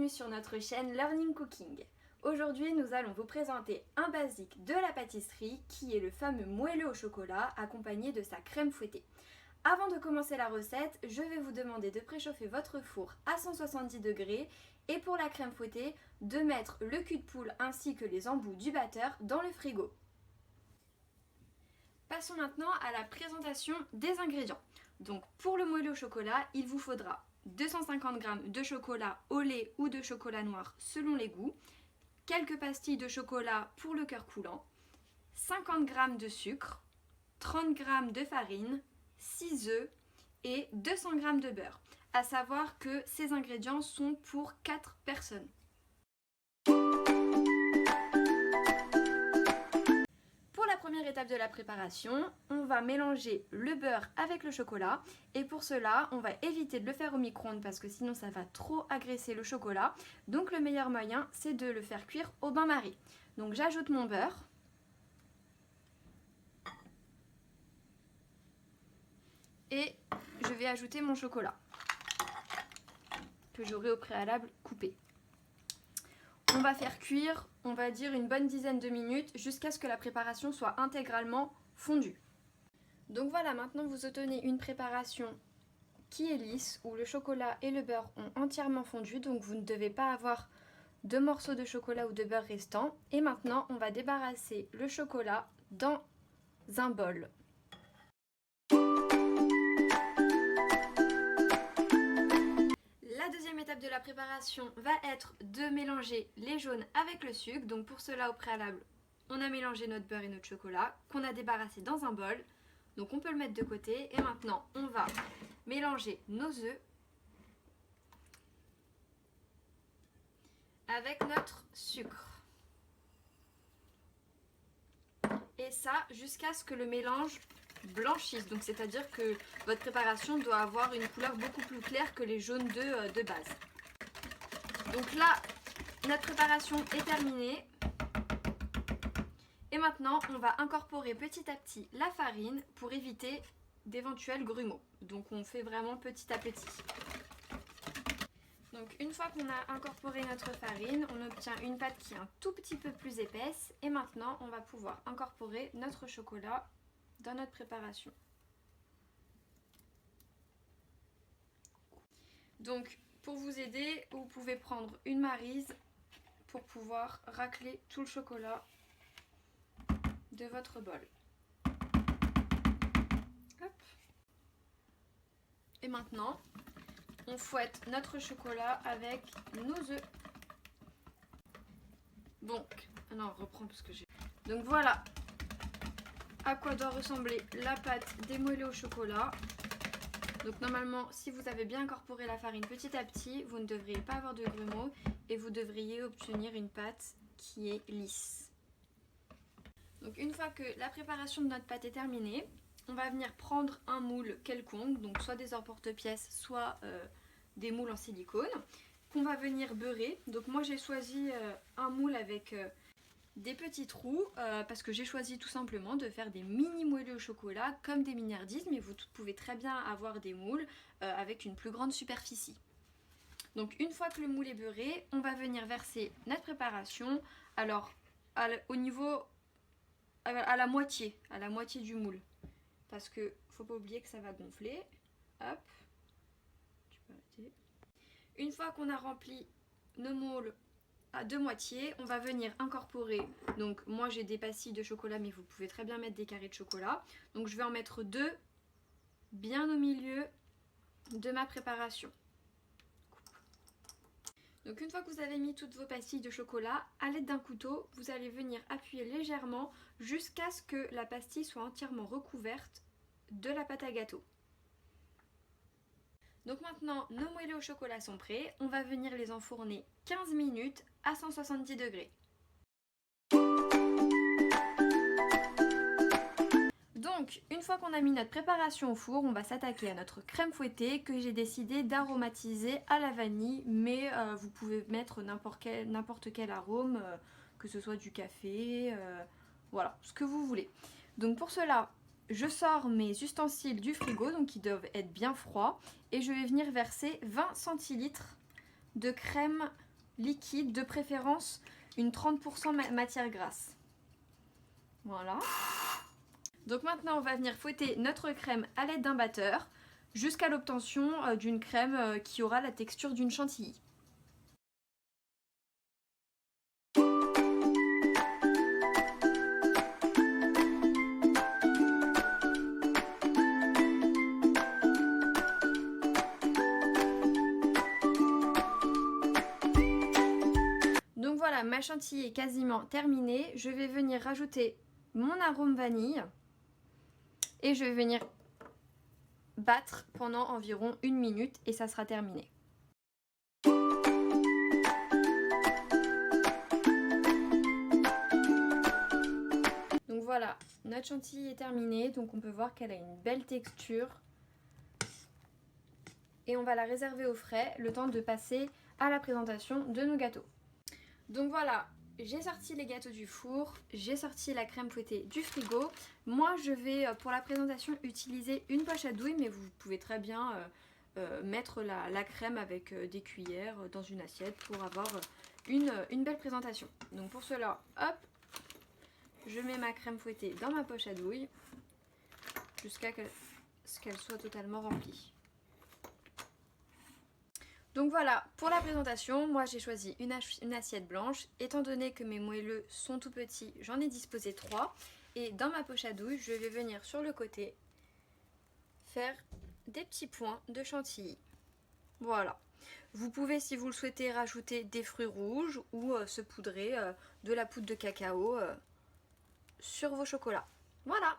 bienvenue sur notre chaîne Learning Cooking. Aujourd'hui, nous allons vous présenter un basique de la pâtisserie qui est le fameux moelleux au chocolat accompagné de sa crème fouettée. Avant de commencer la recette, je vais vous demander de préchauffer votre four à 170 degrés et pour la crème fouettée, de mettre le cul de poule ainsi que les embouts du batteur dans le frigo. Passons maintenant à la présentation des ingrédients. Donc pour le moelleux au chocolat, il vous faudra 250 g de chocolat au lait ou de chocolat noir selon les goûts, quelques pastilles de chocolat pour le cœur coulant, 50 g de sucre, 30 g de farine, 6 œufs et 200 g de beurre. À savoir que ces ingrédients sont pour 4 personnes. Pour la première étape de la préparation, on va mélanger le beurre avec le chocolat et pour cela, on va éviter de le faire au micro-ondes parce que sinon ça va trop agresser le chocolat. Donc le meilleur moyen, c'est de le faire cuire au bain-marie. Donc j'ajoute mon beurre. Et je vais ajouter mon chocolat que j'aurai au préalable coupé. On va faire cuire, on va dire une bonne dizaine de minutes jusqu'à ce que la préparation soit intégralement fondue. Donc voilà, maintenant vous obtenez une préparation qui est lisse, où le chocolat et le beurre ont entièrement fondu, donc vous ne devez pas avoir de morceaux de chocolat ou de beurre restants. Et maintenant, on va débarrasser le chocolat dans un bol. La deuxième étape de la préparation va être de mélanger les jaunes avec le sucre. Donc pour cela, au préalable, on a mélangé notre beurre et notre chocolat qu'on a débarrassé dans un bol. Donc on peut le mettre de côté. Et maintenant, on va mélanger nos œufs avec notre sucre. Et ça jusqu'à ce que le mélange blanchisse. Donc c'est-à-dire que votre préparation doit avoir une couleur beaucoup plus claire que les jaunes d'œufs de base. Donc là, notre préparation est terminée. Et maintenant, on va incorporer petit à petit la farine pour éviter d'éventuels grumeaux. Donc on fait vraiment petit à petit. Donc une fois qu'on a incorporé notre farine, on obtient une pâte qui est un tout petit peu plus épaisse. Et maintenant, on va pouvoir incorporer notre chocolat dans notre préparation. Donc pour vous aider, vous pouvez prendre une maryse pour pouvoir racler tout le chocolat de votre bol. Hop. Et maintenant, on fouette notre chocolat avec nos œufs. Donc, non, reprends parce que j'ai... Donc voilà à quoi doit ressembler la pâte des moelleux au chocolat. Donc normalement, si vous avez bien incorporé la farine petit à petit, vous ne devriez pas avoir de grumeaux et vous devriez obtenir une pâte qui est lisse. Donc une fois que la préparation de notre pâte est terminée, on va venir prendre un moule quelconque, donc soit des emporte-pièces, soit des moules en silicone, qu'on va venir beurrer. Donc moi j'ai choisi un moule avec des petits trous parce que j'ai choisi tout simplement de faire des mini moelleux au chocolat comme des mignardises, mais vous pouvez très bien avoir des moules avec une plus grande superficie. Donc une fois que le moule est beurré, on va venir verser notre préparation. Alors au niveau à la moitié du moule, parce que faut pas oublier que ça va gonfler. Hop, tu peux arrêter. Une fois qu'on a rempli nos moules à deux moitiés, on va venir incorporer, donc moi j'ai des pastilles de chocolat mais vous pouvez très bien mettre des carrés de chocolat, donc je vais en mettre 2 bien au milieu de ma préparation. Donc une fois que vous avez mis toutes vos pastilles de chocolat, à l'aide d'un couteau, vous allez venir appuyer légèrement jusqu'à ce que la pastille soit entièrement recouverte de la pâte à gâteau. Donc maintenant, nos moelleux au chocolat sont prêts. On va venir les enfourner 15 minutes à 170 degrés. Donc, une fois qu'on a mis notre préparation au four, on va s'attaquer à notre crème fouettée que j'ai décidé d'aromatiser à la vanille. Mais vous pouvez mettre n'importe quel arôme, que ce soit du café, voilà, ce que vous voulez. Donc pour cela, je sors mes ustensiles du frigo, donc ils doivent être bien froids, et je vais venir verser 20 centilitres de crème liquide, de préférence une 30% matière grasse. Voilà. Donc maintenant on va venir fouetter notre crème à l'aide d'un batteur jusqu'à l'obtention d'une crème qui aura la texture d'une chantilly. Donc voilà, ma chantilly est quasiment terminée. Je vais venir rajouter mon arôme vanille et je vais venir battre pendant environ 1 minute et ça sera terminé. Donc voilà, notre chantilly est terminée, donc on peut voir qu'elle a une belle texture. Et on va la réserver au frais, le temps de passer à la présentation de nos gâteaux. Donc voilà, j'ai sorti les gâteaux du four, j'ai sorti la crème fouettée du frigo. Moi je vais pour la présentation utiliser une poche à douille, mais vous pouvez très bien mettre la crème avec des cuillères dans une assiette pour avoir une belle présentation. Donc pour cela, hop, je mets ma crème fouettée dans ma poche à douille jusqu'à ce qu'elle soit totalement remplie. Donc voilà, pour la présentation, moi j'ai choisi une assiette blanche. Étant donné que mes moelleux sont tout petits, j'en ai disposé 3. Et dans ma poche à douille, je vais venir sur le côté faire des petits points de chantilly. Voilà. Vous pouvez, si vous le souhaitez, rajouter des fruits rouges ou saupoudrer de la poudre de cacao sur vos chocolats. Voilà.